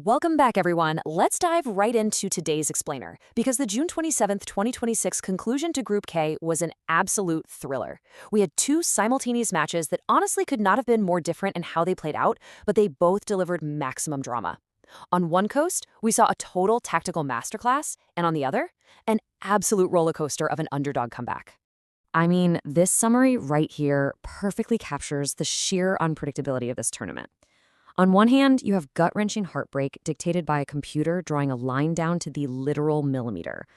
Welcome back, everyone. Let's dive right into today's explainer, because the June 27th, 2026 conclusion to Group K was an absolute thriller. We had two simultaneous matches that honestly could not have been more different in how they played out, but they both delivered maximum drama. On one coast, we saw a total tactical masterclass, and on the other, an absolute roller coaster of an underdog comeback. I mean, this summary right here perfectly captures the sheer unpredictability of this tournament. On one hand, you have gut-wrenching heartbreak dictated by a computer drawing a line down to the literal millimeter.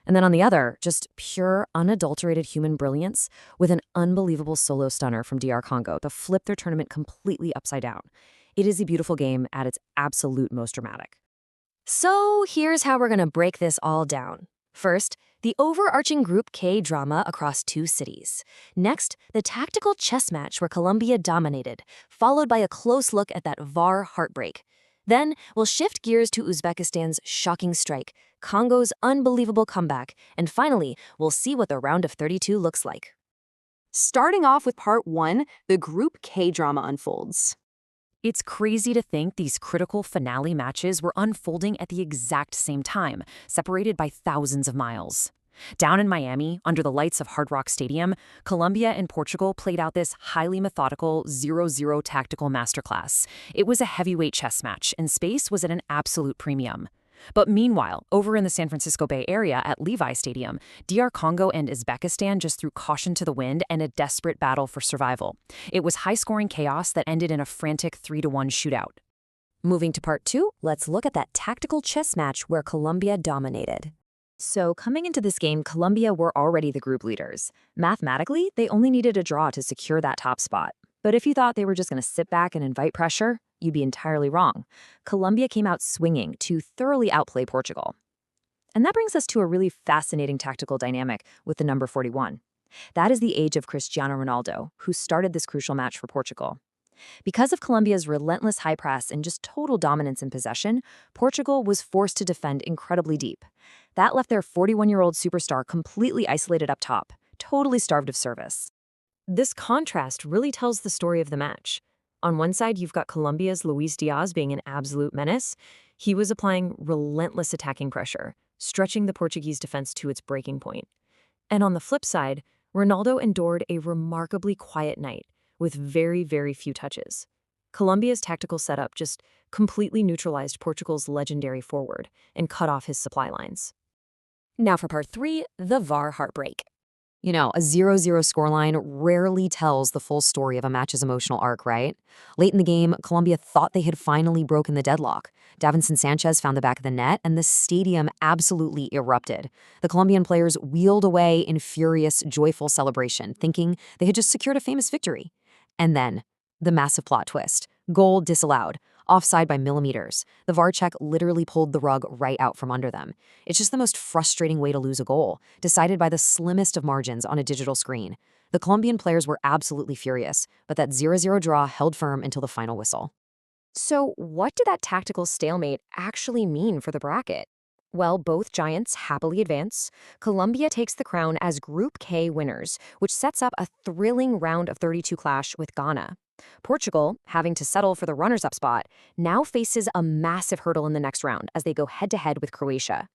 And then on the other, just pure, unadulterated human brilliance with an unbelievable solo stunner from DR Congo to flip their tournament completely upside down. It is a beautiful game at its absolute most dramatic. So here's how we're going to break this all down. First, the overarching Group K drama across two cities. Next, the tactical chess match where Colombia dominated, followed by a close look at that VAR heartbreak. Then, we'll shift gears to Uzbekistan's shocking strike, Congo's unbelievable comeback, and finally, we'll see what the round of 32 looks like. Starting off with part 1, the Group K drama unfolds. It's crazy to think these critical finale matches were unfolding at the exact same time, separated by thousands of miles. Down in Miami, under the lights of Hard Rock Stadium, Colombia and Portugal played out this highly methodical 0-0 tactical masterclass. It was a heavyweight chess match, and space was at an absolute premium. But meanwhile, over in the San Francisco Bay Area at Levi Stadium, DR Congo and Uzbekistan just threw caution to the wind and a desperate battle for survival. It was high-scoring chaos that ended in a frantic 3-1 shootout. Moving to part 2, let's look at that tactical chess match where Colombia dominated. So coming into this game, Colombia were already the group leaders. Mathematically, they only needed a draw to secure that top spot. But if you thought they were just going to sit back and invite pressure, you'd be entirely wrong. Colombia came out swinging to thoroughly outplay Portugal. And that brings us to a really fascinating tactical dynamic with the number 41. That is the age of Cristiano Ronaldo, who started this crucial match for Portugal. Because of Colombia's relentless high press and just total dominance in possession, Portugal was forced to defend incredibly deep. That left their 41-year-old superstar completely isolated up top, totally starved of service. This contrast really tells the story of the match. On one side, you've got Colombia's Luis Diaz being an absolute menace. He was applying relentless attacking pressure, stretching the Portuguese defense to its breaking point. And on the flip side, Ronaldo endured a remarkably quiet night with very, very few touches. Colombia's tactical setup just completely neutralized Portugal's legendary forward and cut off his supply lines. Now for part 3, the VAR heartbreak. You know, a 0-0 scoreline rarely tells the full story of a match's emotional arc, right? Late in the game, Colombia thought they had finally broken the deadlock. Davinson Sánchez found the back of the net, and the stadium absolutely erupted. The Colombian players wheeled away in furious, joyful celebration, thinking they had just secured a famous victory. And then, the massive plot twist. Goal disallowed. Offside by millimeters. The VAR check literally pulled the rug right out from under them. It's just the most frustrating way to lose a goal, decided by the slimmest of margins on a digital screen. The Colombian players were absolutely furious, but that 0-0 draw held firm until the final whistle. So what did that tactical stalemate actually mean for the bracket? Well, both giants happily advance. Colombia takes the crown as Group K winners, which sets up a thrilling round of 32 clash with Ghana. Portugal, having to settle for the runners-up spot, now faces a massive hurdle in the next round as they go head-to-head with Croatia.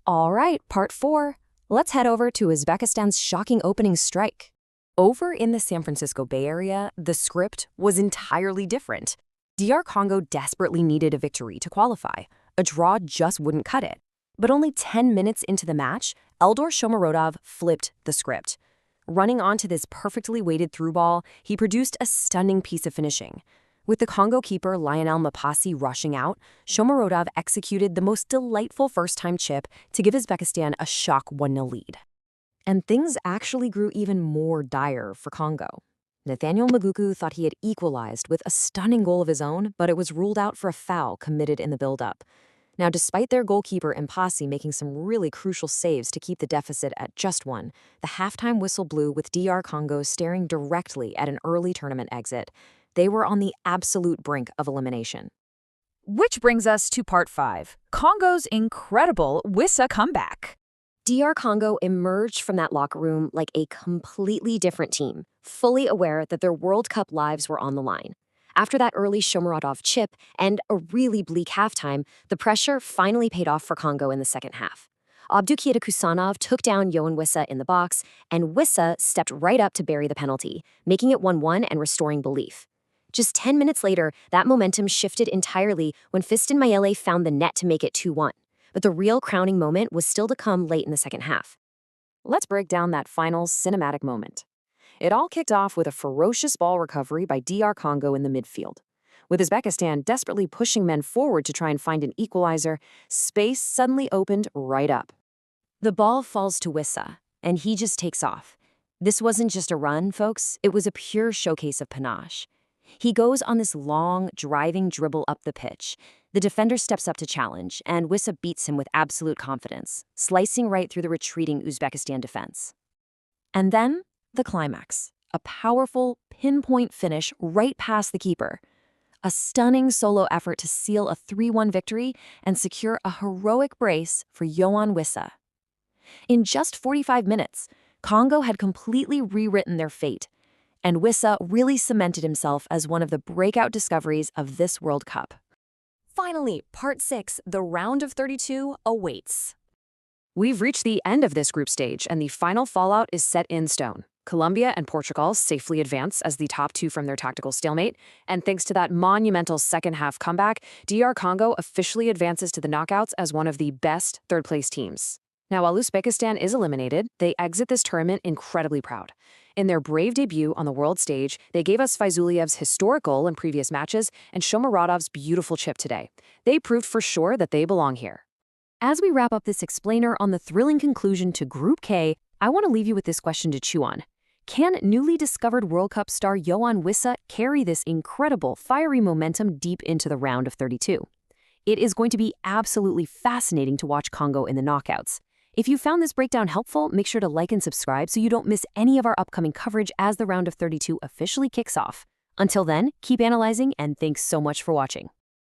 All right, part 4. Let's head over to Uzbekistan's shocking opening strike. Over in the San Francisco Bay Area, the script was entirely different. DR Congo desperately needed a victory to qualify. A draw just wouldn't cut it. But only 10 minutes into the match, Eldor Shomurodov flipped the script. Running onto this perfectly weighted through ball, he produced a stunning piece of finishing. With the Congo keeper Lionel Mapasi rushing out, Shomurodov executed the most delightful first-time chip to give Uzbekistan a shock 1-0 lead. And things actually grew even more dire for Congo. Nathaniel Maguku thought he had equalized with a stunning goal of his own, but it was ruled out for a foul committed in the build-up. Now, despite their goalkeeper Mpasi making some really crucial saves to keep the deficit at just 1, the halftime whistle blew with DR Congo staring directly at an early tournament exit. They were on the absolute brink of elimination. Which brings us to part 5, Congo's incredible Wissa comeback. DR Congo emerged from that locker room like a completely different team, fully aware that their World Cup lives were on the line. After that early Shomurodov chip and a really bleak halftime, the pressure finally paid off for Congo in the second half. Abdukieta took down Yoane Wissa in the box, and Wissa stepped right up to bury the penalty, making it 1-1 and restoring belief. Just 10 minutes later, that momentum shifted entirely when Fiston Mayele found the net to make it 2-1. But the real crowning moment was still to come late in the second half. Let's break down that final cinematic moment. It all kicked off with a ferocious ball recovery by DR Congo in the midfield. With Uzbekistan desperately pushing men forward to try and find an equalizer, space suddenly opened right up. The ball falls to Wissa, and he just takes off. This wasn't just a run, folks. It was a pure showcase of panache. He goes on this long, driving dribble up the pitch. The defender steps up to challenge, and Wissa beats him with absolute confidence, slicing right through the retreating Uzbekistan defense. And then, the climax. A powerful, pinpoint finish right past the keeper. A stunning solo effort to seal a 3-1 victory and secure a heroic brace for Yoane Wissa. In just 45 minutes, Congo had completely rewritten their fate, and Wissa really cemented himself as one of the breakout discoveries of this World Cup. Finally, Part 6, the round of 32, awaits. We've reached the end of this group stage, and the final fallout is set in stone. Colombia and Portugal safely advance as the top two from their tactical stalemate, and thanks to that monumental second-half comeback, DR Congo officially advances to the knockouts as one of the best third-place teams. Now, while Uzbekistan is eliminated, they exit this tournament incredibly proud. In their brave debut on the world stage, they gave us Faizuliev's historic goal in previous matches and Shomurodov's beautiful chip today. They proved for sure that they belong here. As we wrap up this explainer on the thrilling conclusion to Group K, I want to leave you with this question to chew on. Can newly discovered World Cup star Yoane Wissa carry this incredible, fiery momentum deep into the round of 32? It is going to be absolutely fascinating to watch Congo in the knockouts. If you found this breakdown helpful, make sure to like and subscribe so you don't miss any of our upcoming coverage as the round of 32 officially kicks off. Until then, keep analyzing, and thanks so much for watching.